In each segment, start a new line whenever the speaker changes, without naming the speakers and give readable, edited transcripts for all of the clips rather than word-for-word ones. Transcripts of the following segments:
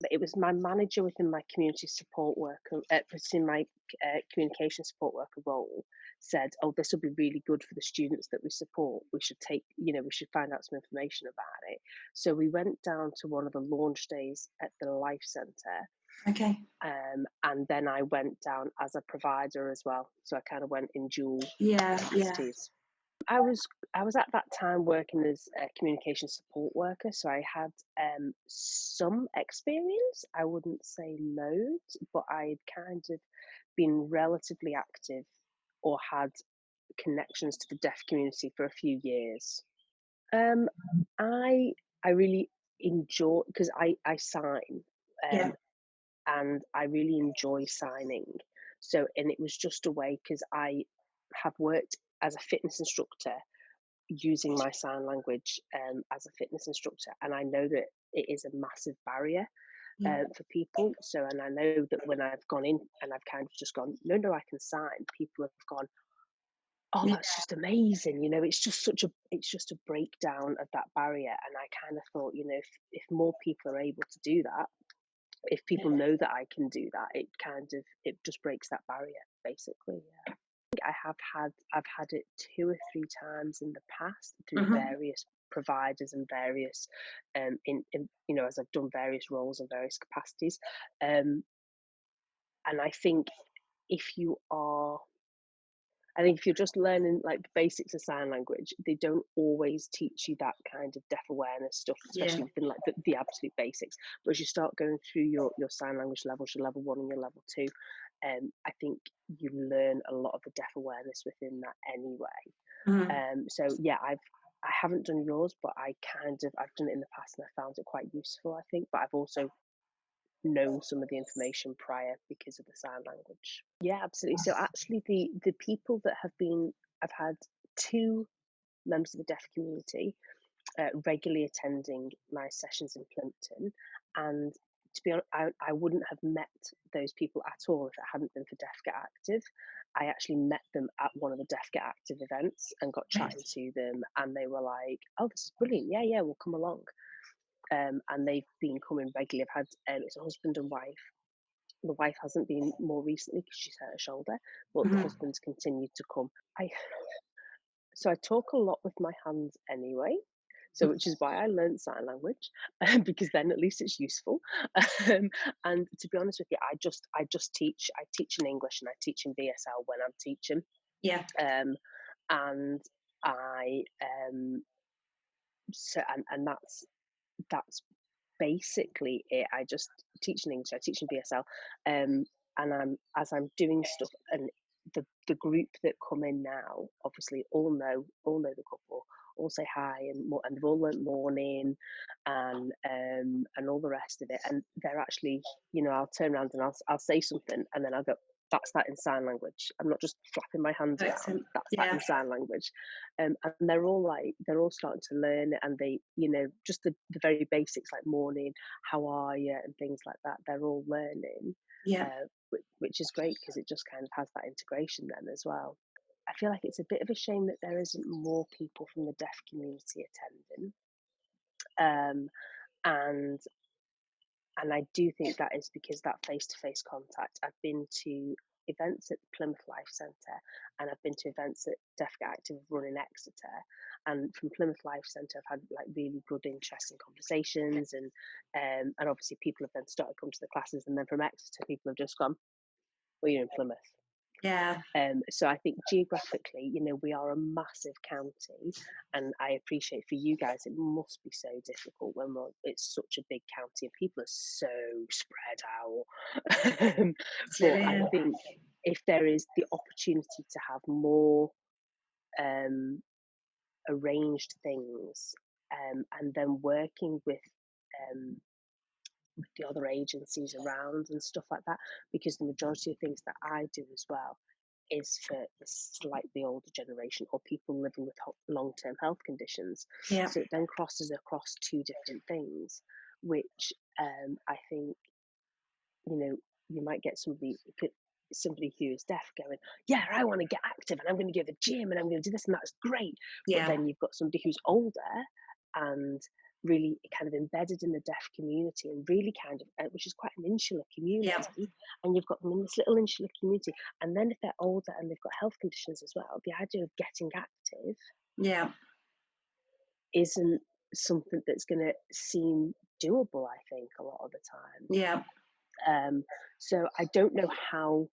It was my manager within my community support worker, within my communication support worker role, said, "Oh, this will be really good for the students that we support. We should we should find out some information about it." So we went down to one of the launch days at the Life Centre.
Okay.
And then I went down as a provider as well. So I kind of went in dual
Yeah.
capacities. I was at that time working as a communication support worker, so I had some experience. I wouldn't say loads, but I'd kind of been relatively active or had connections to the deaf community for a few years. Um, I really enjoy, because I sign,
Yeah.
um, and I really enjoy signing. So, and it was just a way, because I have worked as a fitness instructor using my sign language as a fitness instructor, and I know that it is a massive barrier
Yeah.
for people. So, and I know that when I've gone in and I've kind of just gone, no, no, I can sign, people have gone, oh,
Yeah.
that's just amazing. It's just a breakdown of that barrier. And I kind of thought, if more people are able to do that, if people know that I can do that, it just breaks that barrier, basically. Yeah. I've had it 2 or 3 times in the past through
Mhm.
various providers and various in as I've done various roles and various capacities. And I think if you are I think if you're just learning like the basics of sign language, they don't always teach you that kind of deaf awareness stuff,
Yeah.
especially within like the absolute basics. But as you start going through your sign language levels, your level 1 and your level 2, I think you learn a lot of the deaf awareness within that anyway.
Mhm.
So yeah, I haven't done yours, but I've done it in the past and I found it quite useful, I think. But I've also known some of the information prior because of the sign language. Yeah, absolutely. So actually, the people that I've had 2 members of the deaf community regularly attending my sessions in Plimpton, and to be honest, I wouldn't have met those people at all if it hadn't been for Deaf Get Active. I actually met them at one of the Deaf Get Active events and got chatting to them, and they were like, "Oh, this is brilliant! Yeah, yeah, we'll come along." And they've been coming regularly. I've had it's a husband and wife. The wife hasn't been more recently because she's hurt her shoulder, but the
Mhm.
husband's continued to come. I talk a lot with my hands anyway, so which is why I learned sign language, because then at least it's useful. And to be honest with you, I teach in English and I teach in BSL when I'm teaching,
Yeah.
um, and I so and that's basically it. I just teach in English, I teach in BSL, and I'm doing stuff, and the group that come in now obviously all know the couple, all say hi, and they've all learnt morning and all the rest of it, and they're actually, I'll turn around and I'll say something and then I'll go, that's that in sign language. I'm not just flapping my hands around.
Excellent.
That's that
Yeah.
in sign language. And they're all starting to learn it, and they, just the very basics like morning, how are you, and things like that. They're all learning,
Yeah.
which is great because it just kind of has that integration then as well. I feel like it's a bit of a shame that there isn't more people from the deaf community attending, um, and I do think that is because that face-to-face contact. I've been to events at the Plymouth Life Centre, and I've been to events that Deaf Get Active run in Exeter. And from Plymouth Life Centre, I've had like really good, interesting conversations, and obviously people have then started coming to the classes, and then from Exeter, people have just gone, well, you're in Plymouth.
Yeah.
So I think geographically, we are a massive county, and I appreciate for you guys it must be so difficult when it's such a big county and people are so spread out.
It
But I
is.
think if there is the opportunity to have more um, arranged things, and then working um, with the other agencies around and stuff like that, because the majority of things that I do as well is for the slightly older generation or people living with long-term health conditions.
Yeah.
So it then crosses across 2 different things, which I think, you might get somebody who is deaf going, yeah, I want to get active and I'm going to go to the gym and I'm going to do this and that's great. But
Yeah.
then you've got somebody who's older and really kind of embedded in the deaf community, and really kind of, which is quite an insular community,
Yeah.
and you've got them in this little insular community, and then if they're older and they've got health conditions as well, the idea of getting active
Yeah.
isn't something that's going to seem doable, I think, a lot of the time.
Yeah.
So I don't know how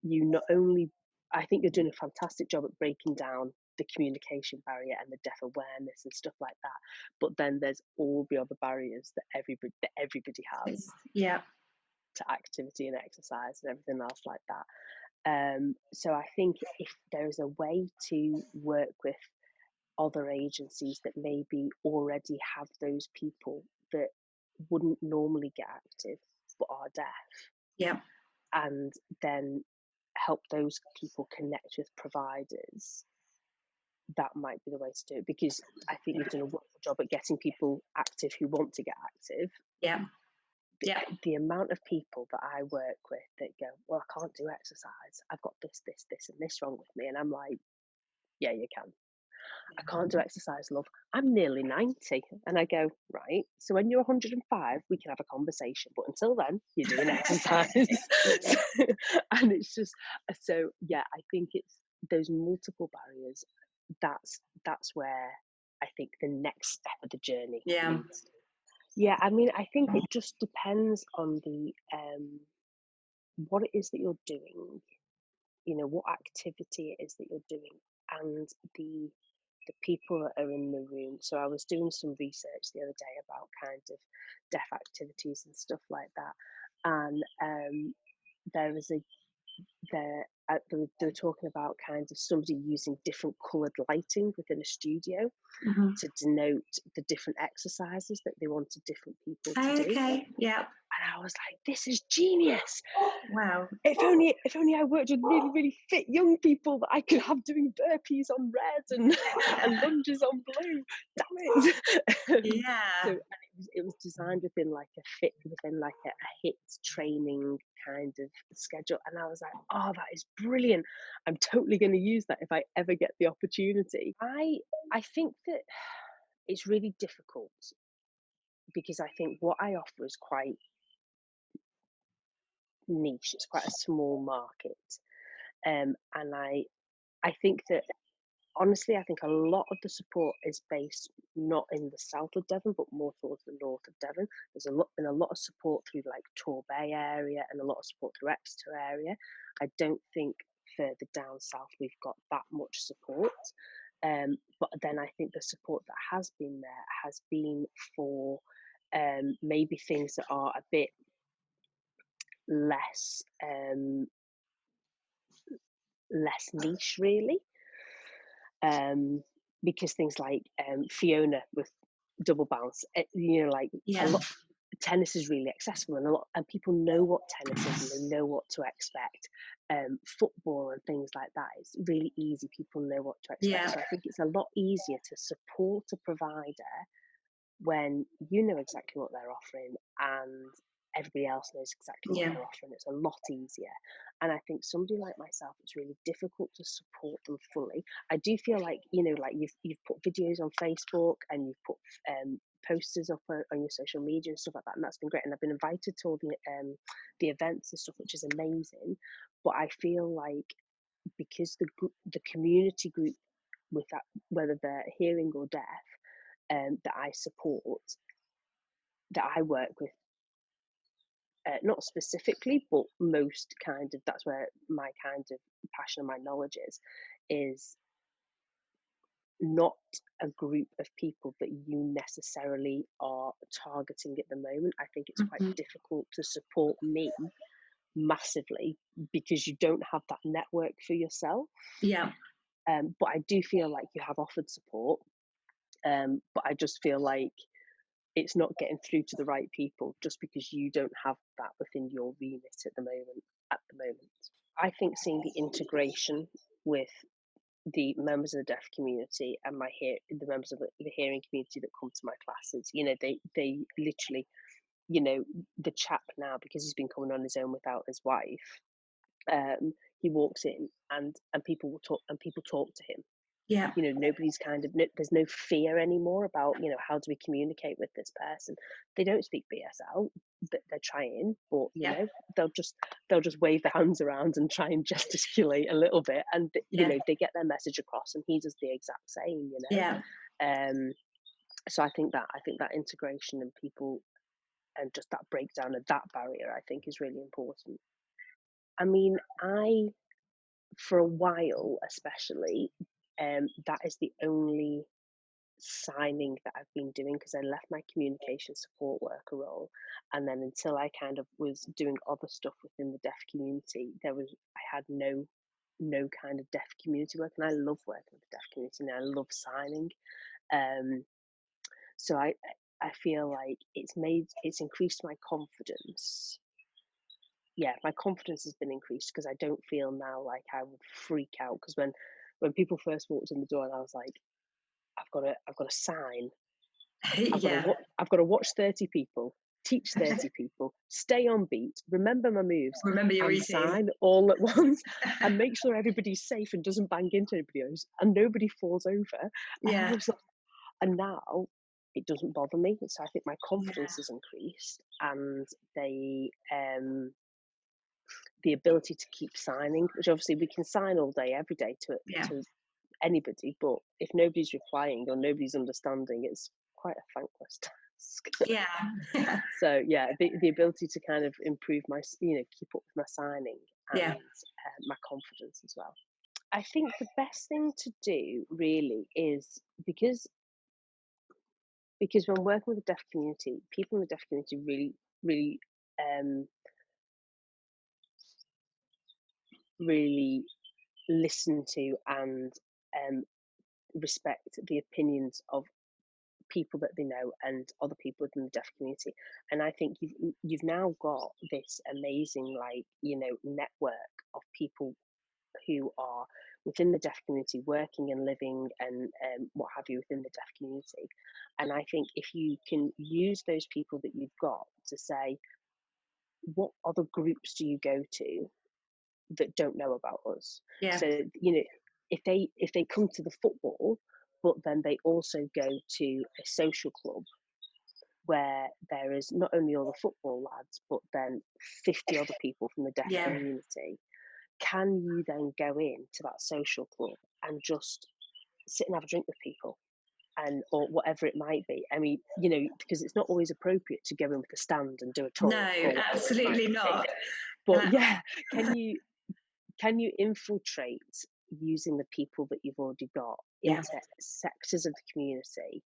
you not only, I think you're doing a fantastic job at breaking down the communication barrier and the deaf awareness and stuff like that, but then there's all the other barriers that everybody has
Yeah.
to activity and exercise and everything else like that. So I think if there is a way to work with other agencies that maybe already have those people that wouldn't normally get active but are deaf,
Yeah.
and then help those people connect with providers, that might be the way to do it, because I think you've done a wonderful job at getting people active who want to get active.
Yeah. Yeah.
The amount of people that I work with that go, well, I can't do exercise, I've got this and this wrong with me, and I'm like, yeah, you can. I can't do exercise, love. I'm nearly 90. And I go, right, so when you're 105, we can have a conversation. But until then, you're doing exercise. And it's just, so yeah, I think it's those multiple barriers. That's where I think the next step of the journey
Yeah.
leads. Yeah, I mean, I think it just depends on the what it is that you're doing, what activity it is that you're doing, and the people that are in the room. So I was doing some research the other day about kind of deaf activities and stuff like that, and there was they were talking about kind of somebody using different coloured lighting within a studio to denote the different exercises that they wanted different people to do.
Okay. Yeah.
And I was like, this is genius.
Wow.
If only I worked with really, really fit young people that I could have doing burpees on red and lunges on blue. Damn it.
Yeah.
So it was designed within like a HIIT training kind of schedule. And I was like, oh, that is brilliant. I'm totally going to use that if I ever get the opportunity. I think that it's really difficult, because I think what I offer is quite niche. It's quite a small market, and I think that, honestly, I think a lot of the support is based not in the south of Devon, but more towards the north of Devon. There's been a lot of support through like Torbay area and a lot of support through Exeter area. I don't think further down south we've got that much support. But then I think the support that has been there has been for maybe things that are a bit less less niche, really. Because things like Fiona with double bounce, like
Yeah.
a lot. Tennis is really accessible, and people know what tennis is and they know what to expect. Football and things like that, it's really easy. People know what to expect.
Yeah.
So I think it's a lot easier to support a provider when you know exactly what they're offering and everybody else knows exactly what
Yeah.
they're offering. It's a lot easier. And I think somebody like myself, it's really difficult to support them fully. I do feel like, like you've put videos on Facebook and you've put posters up on your social media and stuff like that, and that's been great. And I've been invited to all the events and stuff, which is amazing. But I feel like, because the community group with that, whether they're hearing or deaf, that I support, that I work with, not specifically, but most kind of, that's where my kind of passion and my knowledge is not a group of people that you necessarily are targeting at the moment. I think it's quite difficult to support me massively because you don't have that network for yourself.
Yeah.
But I do feel like you have offered support. But I just feel like it's not getting through to the right people just because you don't have that within your remit at the moment. I think seeing the integration with the members of the deaf community and the members of the hearing community that come to my classes, they literally, the chap now, because he's been coming on his own without his wife, he walks in and people will talk, and people talk to him.
Yeah.
You know, nobody's kind of, there's no fear anymore about, you know, how do we communicate with this person? They don't speak BSL, but they're trying, but you
Yeah.
know, they'll just wave their hands around and try and gesticulate a little bit, and you
Yeah.
know, they get their message across, and he does the exact same, you know.
Yeah.
So I think that integration and people, and just that breakdown of that barrier, I think, is really important. I mean, for a while especially, that is the only signing that I've been doing, because I left my communication support worker role, and then until I kind of was doing other stuff within the deaf community, I had no kind of deaf community work, and I love working with the deaf community, and I love signing. So I feel like it's increased my confidence. Yeah, my confidence has been increased, because I don't feel now like I would freak out, because when people first walked in the door, and I was like, I've got to sign.
Yeah.
I've got to watch 30 people, teach 30 people, stay on beat, remember my moves,
Remember your
and
routine.
sign all at once, and make sure everybody's safe and doesn't bang into anybody else, and nobody falls over. And I
Yeah.
was like, and now it doesn't bother me. So I think my
Yeah.
confidence has increased, and the ability to keep signing, which obviously we can sign all day, every day
Yeah.
to anybody, but if nobody's replying or nobody's understanding, it's quite a thankless task.
Yeah. Yeah.
So yeah, the ability to kind of improve my, you know, keep up with my signing,
Yeah.
and my confidence as well. I think the best thing to do really is, because when working with the deaf community, people in the deaf community really um, really listen to and respect the opinions of people that they know and other people within the deaf community. And I think you've now got this amazing, like, you know, network of people who are within the deaf community, working and living and what have you within the deaf community. And I think if you can use those people that you've got to say, what other groups do you go to that don't know about us?
Yeah.
So, you know, if they come to the football, but then they also go to a social club where there is not only all the football lads, but then 50 other people from the deaf
Yeah.
community, can you then go into that social club and just sit and have a drink with people, and or whatever it might be? I mean, you know, because it's not always appropriate to go in with a stand and do a talk
No,
or whatever it might
absolutely
be.
not.
But
Uh,
yeah, can you infiltrate using the people that you've already got
yeah.
into sectors of the community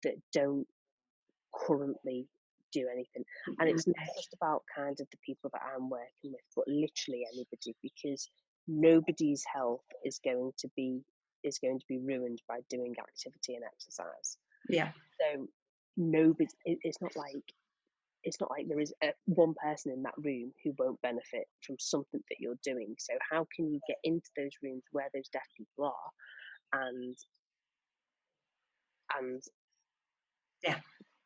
that don't currently do anything? And it's not just about kind of the people that I'm working with, but literally anybody, because nobody's health is going to be ruined by doing activity and exercise.
Yeah.
So nobody, it's not like there is one person in that room who won't benefit from something that you're doing. So how can you get into those rooms where those deaf people are, and
Yeah.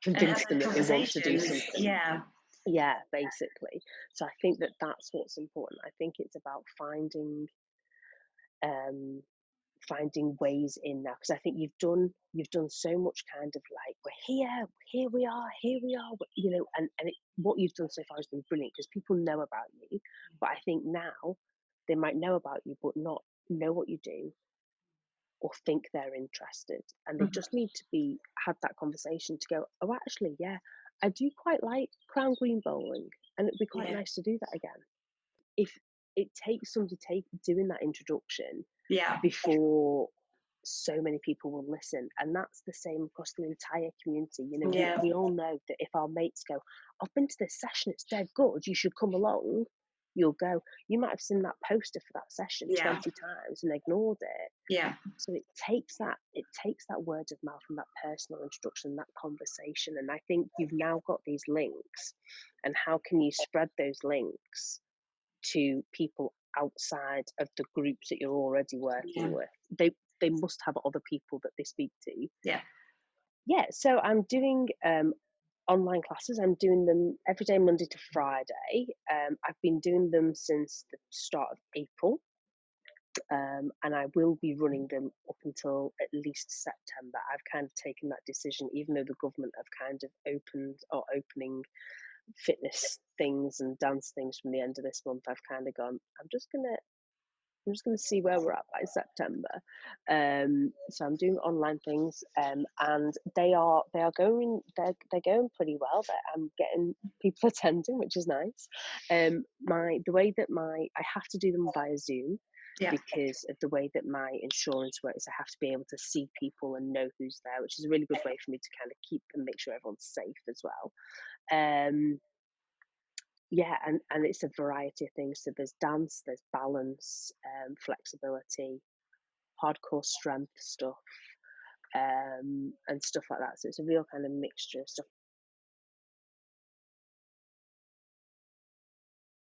And
convince them
having
that they want to do
conversations.
something?
Yeah.
Yeah, basically. So I think that that's what's important. I think it's about um, finding ways in now, because I think you've done so much kind of like, here we are, you know, and what you've done so far has been brilliant, because people know about you. But I think now they might know about you, but not know what you do or think they're interested, and they
Mhm.
just need to be had that conversation to go, oh, actually, yeah, I do quite like Crown Green bowling, and it'd be quite
Yeah.
nice to do that again. If it takes somebody doing that introduction
Yeah.
before so many people will listen, and that's the same across the entire community. You know,
Yeah.
we all know that if our mates go, I've been to this session, it's dead good, you should come along, you'll go. You might have seen that poster for that session
Yeah.
20 times and ignored it.
Yeah.
So it takes that word of mouth and that personal introduction, that conversation. And I think you've now got these links, and how can you spread those links to people outside of the groups that you're already
Yeah.
working with? They must have other people that they speak to.
Yeah.
Yeah, so I'm doing online classes. I'm doing them every day, Monday to Friday. I've been doing them since the start of April. and I will be running them up until at least September. I've kind of taken that decision, even though the government have kind of opening fitness things and dance things from the end of this month. I've kind of gone, I'm just gonna see where we're at by September. So I'm doing online things, and they're going pretty well. I'm getting people attending, which is nice. The way that I have to do them via Zoom
Yeah.
because of the way that my insurance works. I have to be able to see people and know who's there, which is a really good way for me to kind of keep and make sure everyone's safe as well. Yeah, and it's a variety of things. So there's dance, there's balance, flexibility, hardcore strength stuff, and stuff like that. So it's a real kind of mixture of stuff.